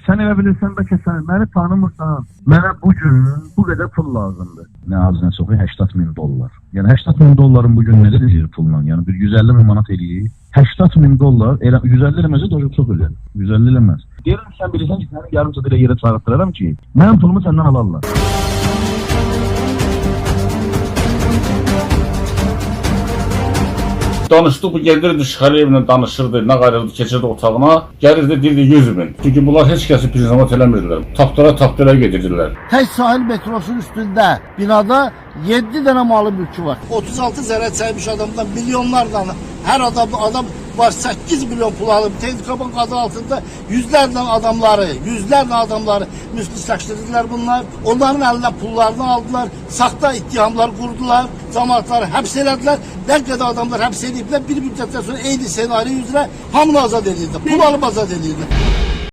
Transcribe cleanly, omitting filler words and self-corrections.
Sən elə bilirsən bəlkə sən məni tanımırsan. Mənə bu gün bu qədər pul lazımdır. Nə az nə çoxu $80.000. Yəni $80.000 bu gün nə edir pulla? Yəni bir 150.000 manat eləyir. $80.000 elə 150 eləməsə də çox eləyir. 150 eləməz. Deyirəm sən bilirsən ki, səni yarım saat elə yerə çağırdıraram ki, mənim pulumu səndən alarlar. Danışdı, bu gelirdi Şıxəliyevlə danışırdı, nə qayırdı, keçirdi otağına, gəlirdi, deyirdi 100.000. Çünki bunlar heç kəsi prizamat eləmirlər, tapdara gedirdirlər. Tək sahil metrosunun üstündə binada 7 dənə malı mülkü var. 36 zərər çəkmiş adamdan milyonlarla, hər adam var 8 milyon pul alıb, Tezkabın adı altında yüzlərlə adamları müstəşdirdiler bunlar. Onların əlinə pullarını aldılar, saxta ittihamlar qurdular, cəmaatları həbs elədilər. Nə qədər adamlar həbs ediblər, bir müddətdən sonra eyni senaryo üzrə hamını azad edirdi, pul alıb azad edirdi.